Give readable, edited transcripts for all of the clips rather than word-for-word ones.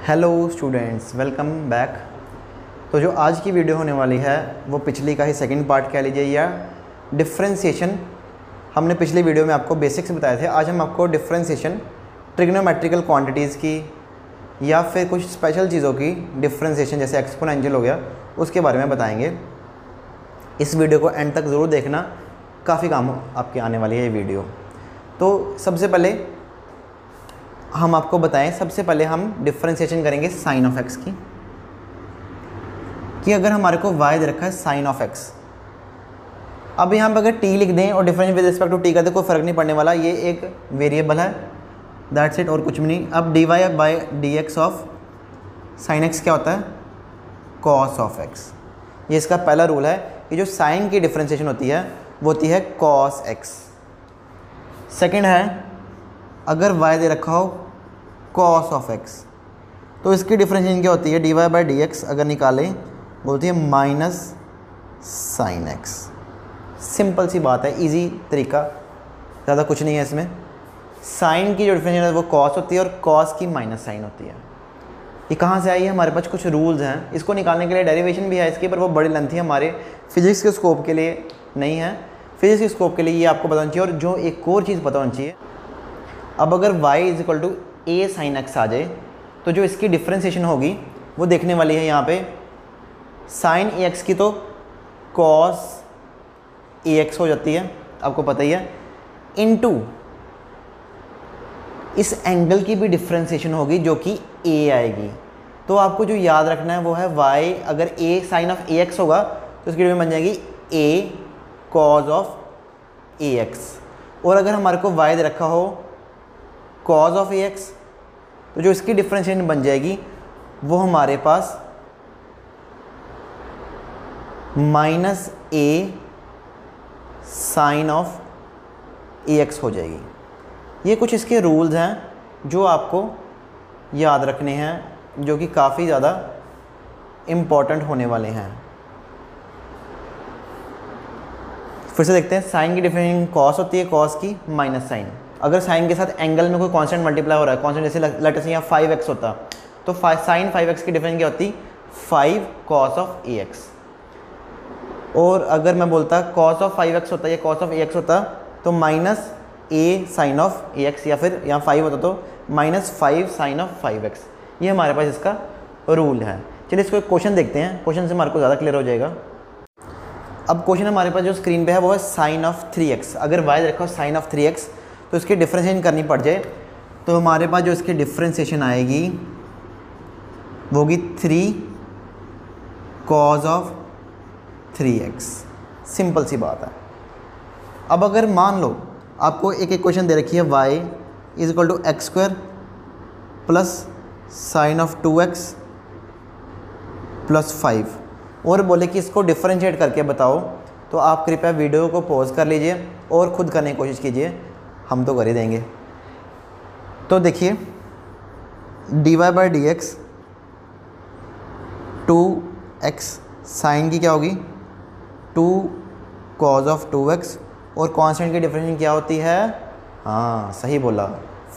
Hello students, welcome back. तो जो आज की वीडियो होने वाली है वो पिछली का ही सेकंड पार्ट कह लीजिए या डिफरेंशिएशन। हमने पिछली वीडियो में आपको बेसिक्स बताए थे। आज हम आपको डिफरेंशिएशन ट्रिग्नोमेट्रिकल क्वांटिटीज़ की या फिर कुछ स्पेशल चीज़ों की डिफरेंशिएशन जैसे एक्सपोनेंशियल हो गया उसके बारे में बताएंगे। इस वीडियो को एंड तक ज़रूर देखना, काफ़ी काम आपके आने वाली है ये वीडियो। तो सबसे पहले हम आपको बताएं, सबसे पहले हम डिफरेंशिएशन करेंगे साइन ऑफ एक्स की, कि अगर हमारे को y दे रखा है साइन ऑफ एक्स। अब यहाँ पर अगर t लिख दें और difference with respect to t कर दें, कोई फ़र्क नहीं पड़ने वाला, ये एक वेरिएबल है, दैट्स इट, और कुछ भी नहीं। अब dy by D x of sine x क्या होता है? Cos of x. ये इसका पहला रूल है कि जो साइन की डिफरेंशिएशन होती है वो होती है कॉस एक्स। सेकेंड है, अगर y दे रखा हो कॉस ऑफ एक्स तो इसकी डिफरेंशिएशन क्या होती है? D Y by D X अगर निकालें वो होती है माइनस साइन एक्स। सिंपल सी बात है, इजी तरीका, ज़्यादा कुछ नहीं है इसमें। साइन की जो डिफरेंशिएशन है वो कॉस होती है और कॉस की माइनस साइन होती है। ये कहाँ से आई है? हमारे पास कुछ रूल्स हैं, इसको निकालने के लिए डेरिवेशन भी है इसकी, पर वो बड़ी लेंथ है, हमारे फिजिक्स के स्कोप के लिए नहीं है। फिजिक्स के स्कोप के लिए ये आपको पता होना चाहिए। और जो एक और चीज़ पता होनी चाहिए, अब अगर y is equal to a sine x आ जाए तो जो इसकी डिफरेंशिएशन होगी वो देखने वाली है यहाँ पे साइन ए एक्स की तो कॉस ए एक्स हो जाती है, आपको पता ही है, इनटू इस एंगल की भी डिफरेंशिएशन होगी जो कि a आएगी। तो आपको जो याद रखना है वो है y, अगर a sine of A X होगा तो उसकी डिफरेंस बन जाएगी a cos of A X. और अगर हमारे को y दे रखा हो कॉज ऑफ ए एक्स तो जो इसकी डिफरेंशिएशन बन जाएगी वो हमारे पास minus A sine of A x हो जाएगी। ये कुछ इसके रूल्स हैं जो आपको याद रखने हैं, जो कि काफ़ी ज़्यादा इम्पॉर्टेंट होने वाले हैं। फिर से देखते हैं, साइन की डिफरेंशिएशन कॉस होती है, कॉस की माइनस साइन। अगर साइन के साथ एंगल में कोई कांस्टेंट मल्टीप्लाई हो रहा है, कांस्टेंट जैसे लेट से यहाँ 5x होता तो साइन 5x की डिफरेंस क्या होती? 5 कॉस ऑफ ए एक्स। और अगर मैं बोलता कॉस ऑफ 5x होता या कॉस ऑफ ए एक्स होता तो minus A sine of A X, या फिर यहाँ 5 होता तो माइनस 5 साइन ऑफ 5x। ये हमारे पास इसका रूल है। चलिए इसको एक क्वेश्चन देखते हैं, क्वेश्चन से हमारे को ज़्यादा क्लियर हो जाएगा। अब क्वेश्चन हमारे पास जो स्क्रीन पे है वो है साइन ऑफ 3x। अगर y रखा हो साइन ऑफ 3x तो इसकी डिफरेंशिएशन करनी पड़ जाए तो हमारे पास जो इसकी डिफरेंशिएशन आएगी वो होगी 3 कॉज ऑफ 3x। सिंपल सी बात है। अब अगर मान लो आपको एक इक्वेशन दे रखी है y is equal to X square plus sine of 2x plus 5 और बोले कि इसको डिफरेंशिएट करके बताओ, तो आप कृपया वीडियो को पॉज कर लीजिए और ख़ुद करने की कोशिश कीजिए, हम तो कर ही देंगे। तो देखिए, D Y by D X 2x sine की क्या होगी? 2 कॉज ऑफ 2x और कांस्टेंट की डिफरेंशिएशन क्या होती है? हाँ सही बोला,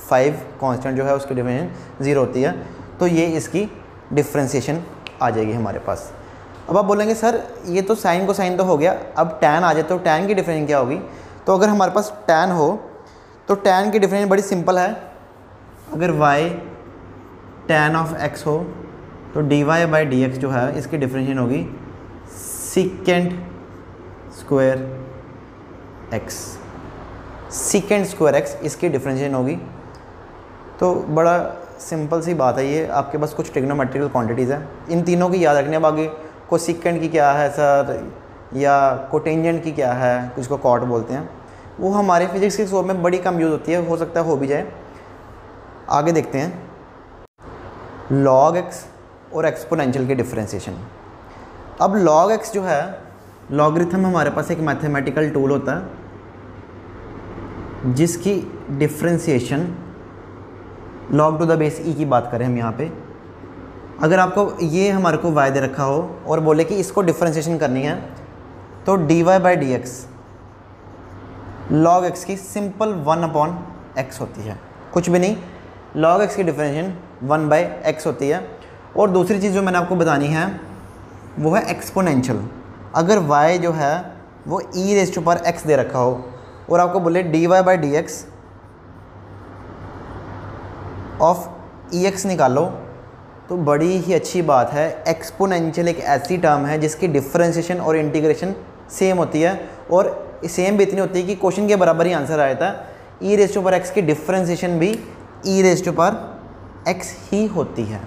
5 कांस्टेंट जो है उसकी डिफरेंशिएशन 0 होती है। तो ये इसकी डिफरेंशिएशन आ जाएगी हमारे पास। अब आप बोलेंगे सर ये तो साइन को साइन तो हो गया, अब टैन आ जाए तो टैन की डिफरेंशिएशन क्या होगी? तो अगर हमारे पास टैन हो तो टैन की डिफरेंशिएशन बड़ी सिंपल है। अगर y टैन ऑफ x हो तो D Y by D X जो है इसकी डिफरेंशिएशन होगी secant square x। Secant square x इसकी डिफरेंशिएशन होगी। तो बड़ा सिंपल सी बात है ये। आपके पास कुछ ट्रिग्नोमेट्रिकल क्वांटिटीज़ हैं, इन तीनों की याद रखने। अब आगे को सीकेंट की क्या है सर, या कोटेंजेंट की क्या है, कुछ को कॉट बोलते हैं, वो हमारे फिजिक्स के स्कोप में बड़ी कम यूज़ होती है, हो सकता है हो भी जाए। आगे देखते हैं लॉग एक्स और एक्सपोनेंशियल की डिफरेंशिएशन। अब लॉग एक्स जो है, लॉगरिथम हमारे पास एक मैथमेटिकल टूल होता है जिसकी differentiation log to the base e की बात करें हम यहाँ पे। अगर आपको ये हमारे को y दे रखा हो और बोले कि इसको डिफरेंशिएशन करनी है तो D Y by D X log X की सिंपल 1/x होती है, कुछ भी नहीं। लॉग एक्स की डिफरेंशिएशन 1/x होती है। और दूसरी चीज़ जो मैंने आपको बतानी है वो है एक्सपोनेंशियल। अगर y जो है वो e⁻x दे रखा हो और आपको बोले dy/dx ऑफ ex निकालो, तो बड़ी ही अच्छी बात है। एक्सपोनेंशियल एक ऐसी टर्म है जिसकी डिफरेंशिएशन और इंटीग्रेशन सेम होती है, और सेम भी इतनी होती है कि क्वेश्चन के बराबर ही आंसर आया था। e⁻x की डिफरेंशिएशन भी e⁻x ही होती है,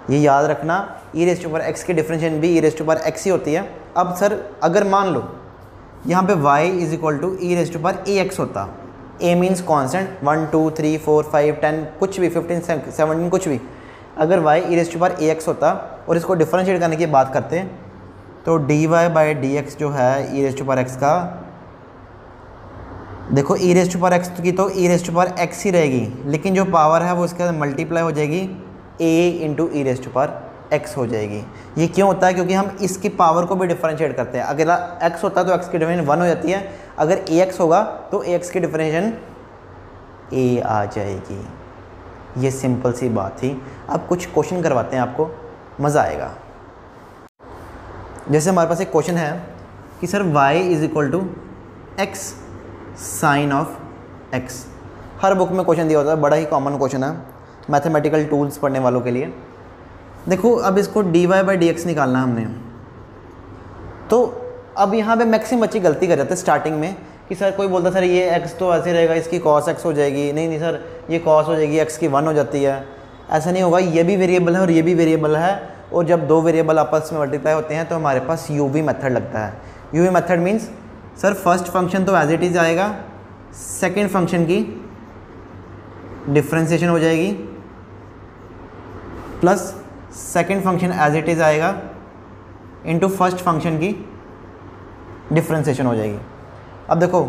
ये याद रखना। e⁻x की डिफरेंशिएशन भी e⁻x ही होती है। अब सर अगर मान लो यहाँ पे y = e⁻ax होता, a मीन्स कॉन्स्टेंट, 1 2 3 4 5 10 कुछ भी, 15 17 कुछ भी, अगर y e⁻ax होता और इसको डिफरेंशिएट करने की बात करते हैं तो dy/dx जो है e⁻x का, देखो e⁻x की तो e⁻x ही रहेगी, लेकिन जो पावर है वो इसके साथ मल्टीप्लाई हो जाएगी, a × e⁻x हो जाएगी। ये क्यों होता है? क्योंकि हम इसकी पावर को भी डिफरेंशिएट करते हैं। अगर x होता तो x की डिफरेंशिएशन 1 हो जाती है, अगर ax होगा तो ax की डिफरेंशिएशन a आ जाएगी। ये सिंपल सी बात थी। अब कुछ क्वेश्चन करवाते हैं आपको, मज़ा आएगा। जैसे हमारे पास एक क्वेश्चन है कि sir y = x sin of x। Her book में क्वेश्चन दिया होता है, बड़ा ही कॉमन क्वेश्चन है मैथमेटिकल टूल्स पढ़ने वालों के लिए। देखो अब इसको dy/dx निकालना हमने, तो अब यहाँ पे मैक्सिमम बच्चे गलती कर जाते हैं स्टार्टिंग में कि सर कोई बोलता सर ये x तो ऐसे रहेगा, इसकी cos x हो जाएगी। नहीं सर, ये cos हो जाएगी, x की 1 हो जाती है। ऐसा नहीं होगा, ये भी वेरिएबल है और ये भी वेरिएबल है, और जब दो वेरिएबल आपस में मल्टीप्लाई होते हैं तो हमारे पास u_v मेथड लगता है। u_v method means sir first function तो एज इट इज़ आएगा, सेकेंड फंक्शन की डिफ्रेंसिएशन हो जाएगी, plus second function as it is आएगा इनटू फर्स्ट फंक्शन की डिफ्रेंसिएशन हो जाएगी। अब देखो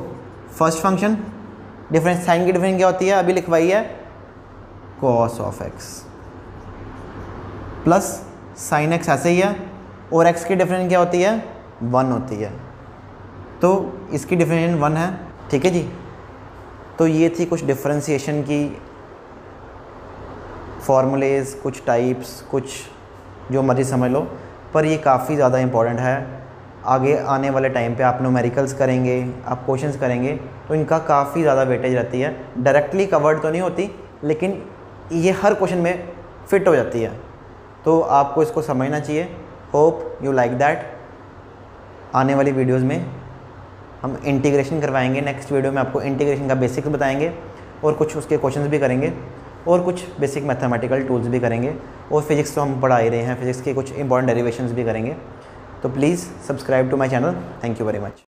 फर्स्ट फंक्शन डिफरेंस, साइन की डिफरेंस क्या होती है, अभी लिखवाई है cos of x, plus sine x ऐसे ही है, और x की डिफरेंस क्या होती है, 1 होती है, तो इसकी डिफरेंस 1 है। ठीक है जी। तो ये थी कुछ डिफरेंशिएशन की फॉर्मूलेज, कुछ टाइप्स, कुछ जो मर्जी समझ लो, पर ये काफ़ी ज़्यादा इंपॉर्टेंट है। आगे आने वाले टाइम पे आप न्यूमेरिकल्स करेंगे, आप क्वेश्चंस करेंगे, तो इनका काफ़ी ज़्यादा वेटेज रहती है। डायरेक्टली कवर्ड तो नहीं होती, लेकिन ये हर क्वेश्चन में फिट हो जाती है, तो आपको इसको समझना चाहिए। Hope you like that. आने वाली वीडियोज़ में हम इंटीग्रेशन करवाएंगे। नेक्स्ट वीडियो में आपको इंटीग्रेशन का बेसिक्स बताएंगे, और कुछ उसके क्वेश्चंस भी करेंगे, और कुछ बेसिक मैथमेटिकल टूल्स भी करेंगे, और फिज़िक्स तो हम पढ़ा ही रहे हैं, फिज़िक्स के कुछ इंपॉर्टेंट डेरिवेशंस भी करेंगे। तो please subscribe to my channel. Thank you very much.